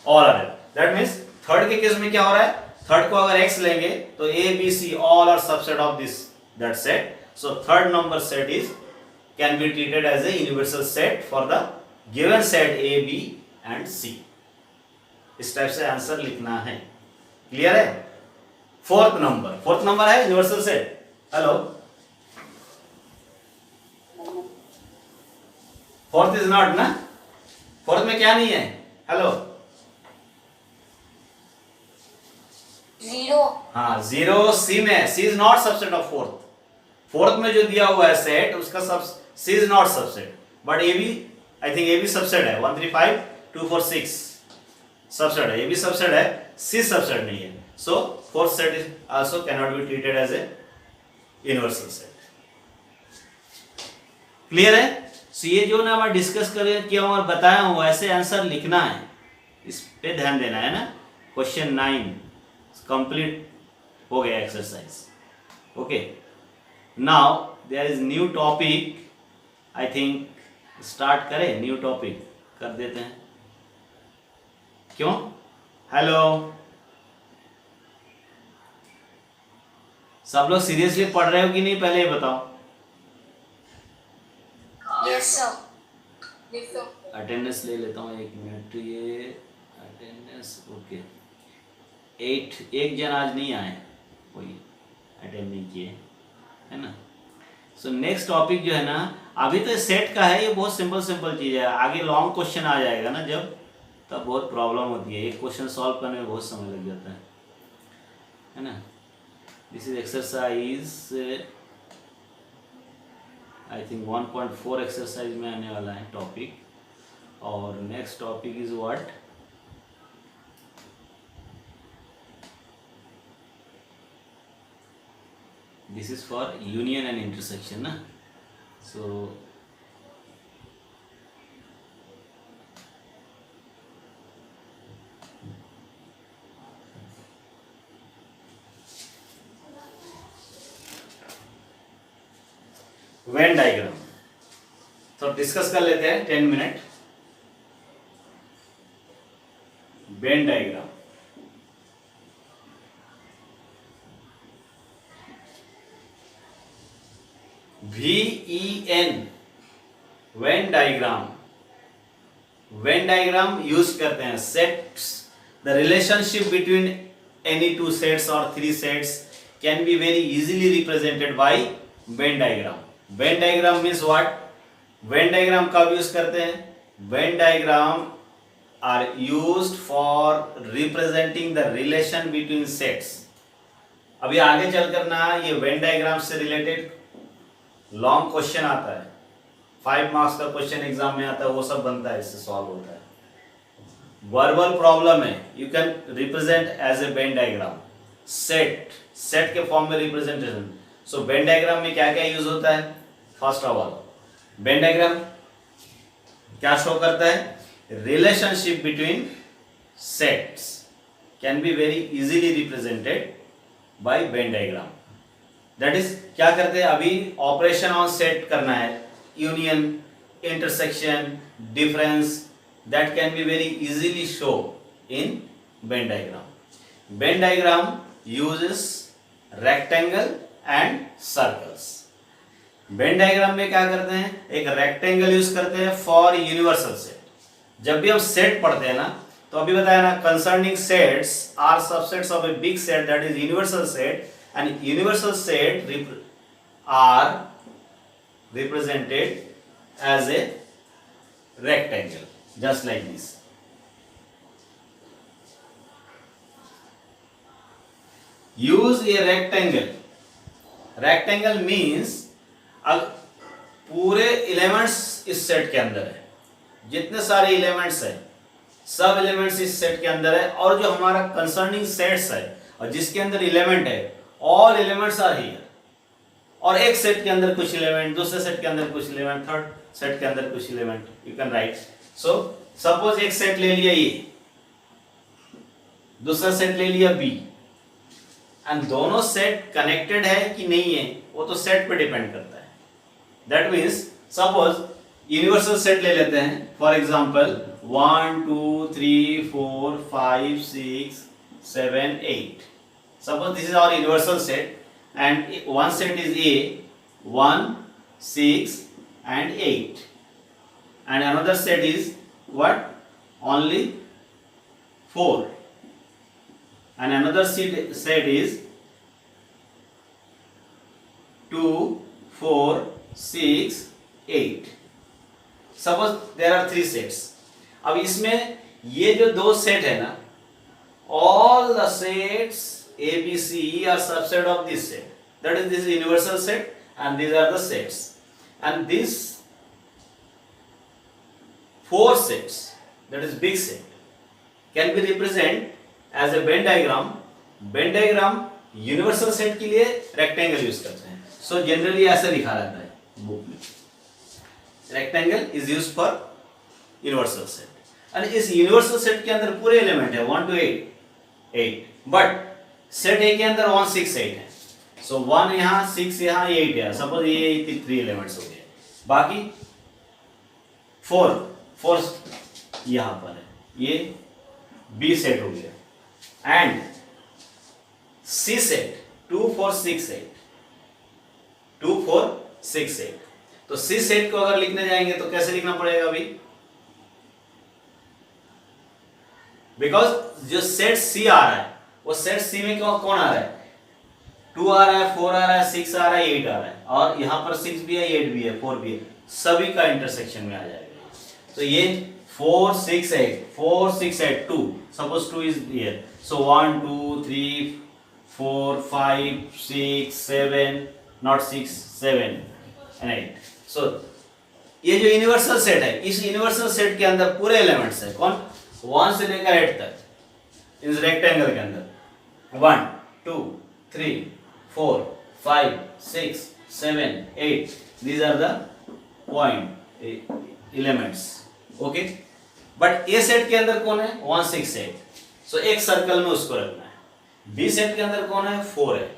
all are. That means third के केस में क्या हो रहा है? थर्ड को अगर x लेंगे तो A B C all are subset of this that set. So third number set is can be treated as a universal set for the given set A, B and C. इस type से answer लिखना है। Clear है? Fourth number है universal set. Hello, fourth is not ना? Fourth में क्या नहीं है? हेलो, 0। हाँ 0 C में है। C is not subset of fourth में जो दिया हुआ है सेट उसका सब C is not subset, but AB, I think AB subset है। 1 3 5 2 4 6 subset है, AB subset है, C subset नहीं है। So fourth set is also cannot be treated as a universal set. Clear है? So ये जो ना मैं डिस्कस किया हूँ और बताया हूँ वैसे आंसर लिखना है, इस पे ध्यान देना है ना। क्वेश्चन 9 कंप्लीट हो गया exercise. Okay, now there is new topic. I think start करें, न्यू टॉपिक कर देते हैं। क्यों? हेलो, सब लोग सीरियसली पढ़ रहे हो कि नहीं पहले ये बताओ। Yes sir. अटेंडेंस ले लेता हूँ, 1 मिनट। ये अटेंडेंस ओके, 8 एक जन आज नहीं आए, कोई अटेंड नहीं किए, है ना। सो नेक्स्ट टॉपिक जो है ना, अभी तो सेट का है, ये बहुत सिंपल सिंपल चीज़ है। आगे लॉन्ग क्वेश्चन आ जाएगा ना जब, तब बहुत प्रॉब्लम होती है, एक क्वेश्चन सॉल्व करने में बहुत समय लग जाता है ना। This is exercise I think 1.4 exercise में आने वाला है टॉपिक। और next topic is what, this is for union and intersection ना। सो वेन डायग्राम तो डिस्कस कर लेते हैं 10 minute. Venn diagram, VEN, Venn diagram. Venn diagram use करते हैं sets, the relationship between any two sets और 3 sets can be very easily represented by Venn diagram. Venn diagram means what, when diagram कब use करते हैं, Venn diagram are used for representing the relation between sets. अभी आगे चलकर ना ये Venn diagram से रिलेटेड लॉन्ग क्वेश्चन आता है, 5 मार्क्स का क्वेश्चन एग्जाम में आता है, वो सब बनता है, इससे सॉल्व होता है। वर्बल प्रॉब्लम है, you can represent as a Venn diagram, set के फॉर्म में रिप्रेजेंटेशन। सो वेन डायग्राम में क्या क्या यूज होता है, first of all Venn diagram क्या शो करता है, relationship between sets can be very easily represented by Venn diagram. That is क्या करते हैं, अभी ऑपरेशन ऑन सेट करना है, union, intersection, difference, that can be very easily show in Venn diagram. Venn diagram uses rectangle and circles. When diagram में क्या करते हैं, एक रेक्टेंगल यूज करते हैं फॉर यूनिवर्सल सेट। जब भी हम सेट पढ़ते हैं ना, तो अभी बताया ना, concerning sets are subsets of a big set that is universal set, and universal set are represented as a rectangle, just like this. Use a rectangle. Rectangle means पूरे एलिमेंट्स इस सेट के अंदर है, जितने सारे एलिमेंट्स हैं सब elements इस सेट के अंदर है, और जो हमारा कंसर्निंग सेट्स है और जिसके अंदर एलिमेंट है, ऑल एलिमेंट्स आर हियर। और एक सेट के अंदर कुछ एलिमेंट, दूसरे सेट के अंदर कुछ एलिमेंट, थर्ड सेट के अंदर कुछ element, you can right. So suppose एक सेट ले लिया ए, दूसरा सेट ले लिया बी, एंड दोनों सेट कनेक्टेड है कि नहीं है वो तो सेट पे डिपेंड करता है। That means suppose universal set ले लेते हैं, for example 1 2 3 4 5 6 7 8। Suppose this is our universal set, and one set is A, 1 6 and 8, and another set is what, only 4, and another set is 2 4 6 8। suppose there are 3 sets। अब इसमें ये जो दो set है ना, all the sets A, B, C are subset of this set. That is, this is universal set, and these are the sets. And these 4 sets, that is big set, can be represented as a Venn diagram. Venn diagram universal set के लिए rectangle use करते हैं. So generally ऐसा लिखा रहता है book में. Rectangle is used for universal set. And इस universal set के अंदर पूरे element है 1 to 8. But सेट ए के अंदर 1 6 8 है, सो 1 यहाँ 6 यहाँ 8 है। सपोज ये 3 एलिमेंट्स हो गए, बाकी 4 यहाँ पर है, ये बी सेट हो गया, एंड सी सेट 2 4 6 8, 2 4 6 8। तो सी सेट को अगर लिखने जाएंगे तो कैसे लिखना पड़ेगा अभी, बिकॉज जो सेट सी आ रहा है वो सेट सी में कौन आ रहा है, 2 आ रहा है, 4 आ रहा है, 6 आ रहा है, 8 आ रहा है, और यहाँ पर 6 भी है, 8 भी है, 4 भी है, सभी का इंटरसेक्शन में आ जाएगा। तो ये 4 6 8 4 6 8 2, suppose 2 is here, so 1 2 3 4 5 6 7, not 6 7 and 8। सो ये जो यूनिवर्सल सेट है, इस यूनिवर्सल सेट के अंदर पूरे एलिमेंट्स है, कौन, 1 से लेकर 8 तक इस रेक्टेंगल के अंदर 1 2 3 4 5 6 7 8, these are the point elements, okay। But A set के अंदर कौन है, 1 6 8, सो एक सर्कल में उसको रखना है। बी सेट के अंदर कौन है, 4 है,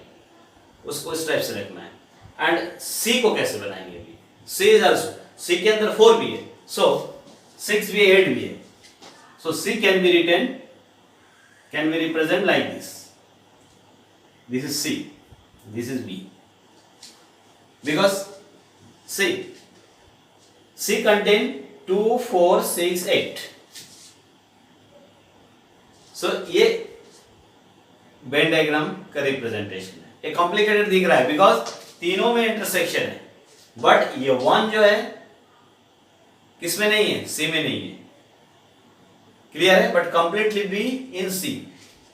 उसको इस टाइप से रखना है। एंड सी को कैसे बनाएंगे, अभी सी इज आल्सो, सी के अंदर 4 भी है, सो 6 भी है, 8 भी है, so C can be written, can be represent like this, this is C, this is B, because C contain 2 4 6 8, so ये वेन डायग्राम का रिप्रेजेंटेशन है। ये कॉम्प्लिकेटेड दिख रहा है बिकॉज तीनों में इंटरसेक्शन है, बट ये 1 जो है किसमें नहीं है, C में नहीं है, क्लियर है, but completely B in C,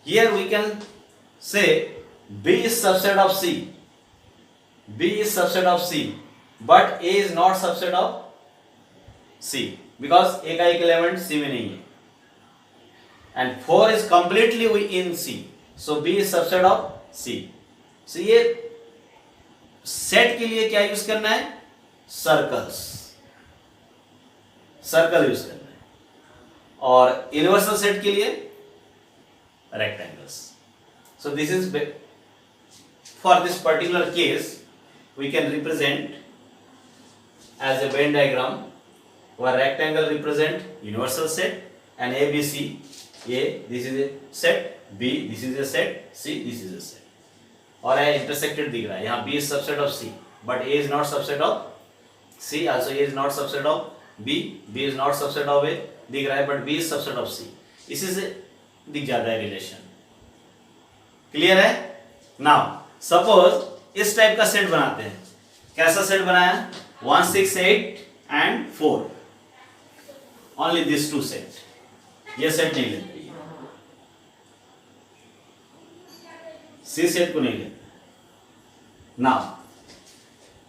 here we can say B is subset of C, B is subset of C, but A is not subset of C because A का एक एलिमेंट C में नहीं है, and 4 is completely in C, so B is subset of C। so ये set के लिए क्या use करना है, सर्कल्स, सर्कल यूज करना है, और यूनिवर्सल सेट के लिए rectangles. so this is for this particular case we can represent as a Venn diagram where rectangle represent universal set and A B C, A this is a set, B this is a set, C this is a set, और ये intersected दिख रहा है, यहाँ B is subset of C but A is not subset of C, also A is not subset of B, B is not subset of A दिख रहा है but B is subset of C, इसी से दिख जाता है relation, clear है। Now suppose इस टाइप का सेट बनाते हैं, कैसा सेट बनाया, 1 6 8 एंड 4, ओनली दिस 2 सेट, ये सेट नहीं लेते, सी सेट को नहीं लेते। Now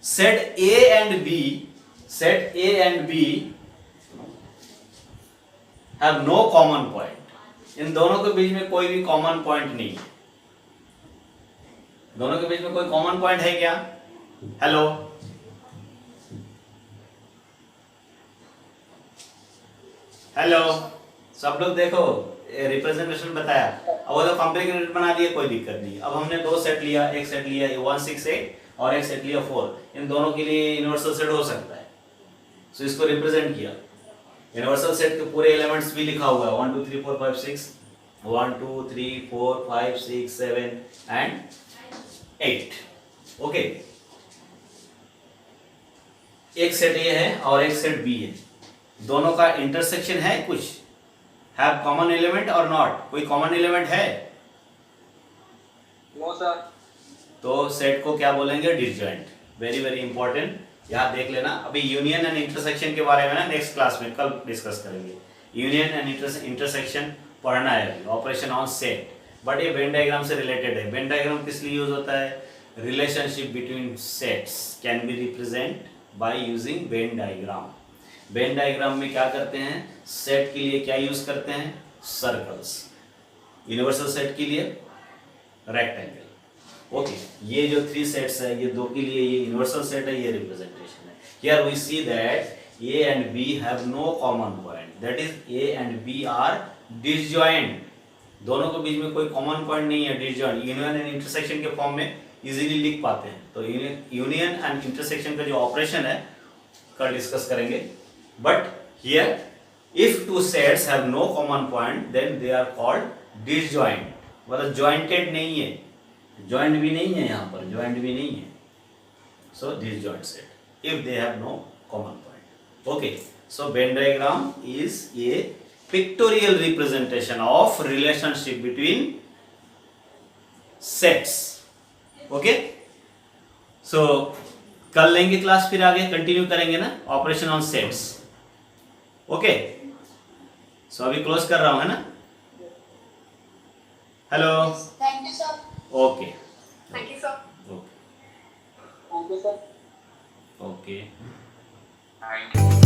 set A and B, set A and B have no common point, इन दोनों के बीच में कोई भी कॉमन पॉइंट नहीं है, दोनों के बीच में कोई कॉमन पॉइंट है क्या, हेलो, हेलो, सब लोग देखो रिप्रेजेंटेशन बताया, अब वो तो कॉम्प्लिकेटेड बना दिए, कोई दिक्कत नहीं। अब हमने 2 सेट लिया, एक सेट लिया 1 6 8 और एक सेट लिया 4, इन दोनों के लिए यूनिवर्सल सेट हो सकता है, सो इसको रिप्रेजेंट किया, यूनिवर्सल सेट के पूरे एलिमेंट्स भी लिखा हुआ है, 1 2 3 4 5 6, 1 2 3 4 5 6 7 एंड 8, ओके। एक सेट ये है और एक सेट बी है, दोनों का इंटरसेक्शन है, कुछ हैव कॉमन एलिमेंट और नॉट, कोई कॉमन एलिमेंट है, नो सर, तो सेट को क्या बोलेंगे, डिसजॉइंट, वेरी वेरी इंपॉर्टेंट, यहाँ देख लेना। अभी यूनियन एंड इंटरसेक्शन के बारे में ना नेक्स्ट क्लास में कल डिस्कस करेंगे, यूनियन एंड इंटरसेक्शन पढ़ना है, ऑपरेशन ऑन सेट, बट ये वेन डायग्राम से रिलेटेड है। वेन डायग्राम किस लिए यूज होता है, relationship between sets can be represent by using Venn diagram. When diagram में क्या करते हैं, सेट के लिए क्या यूज करते हैं, सर्कल्स, यूनिवर्सल सेट के लिए रेक्टेंगल, ओके। ये जो 3 सेट्स है, ये 2 के लिए ये यूनिवर्सल सेट है, ये रिप्रेजेंटेशन है। Here we see that A and B have no common point, that is A and B are disjoint, दोनों के बीच में कोई कॉमन पॉइंट नहीं है, डिसजॉइंट, यूनियन एंड इंटरसेक्शन के फॉर्म में इजीली लिख पाते हैं। तो यूनियन एंड इंटरसेक्शन का जो ऑपरेशन है कल डिस्कस करेंगे। But here if 2 sets have no common point then they are called disjoint, मतलब जॉइंटेड नहीं है, जॉइंट भी नहीं है, यहाँ पर जॉइंट भी नहीं है, so disjoint set if they have no common point, okay. So Venn diagram is a pictorial representation of relationship between sets. Okay, so कल लेंगे क्लास, फिर आगे कंटिन्यू करेंगे ना operation on sets. Okay, so अभी क्लोज कर रहा हूं, है ना. Hello. Thank you sir. Okay. Thank you sir. Okay. Thank you, sir. Okay. Thank you.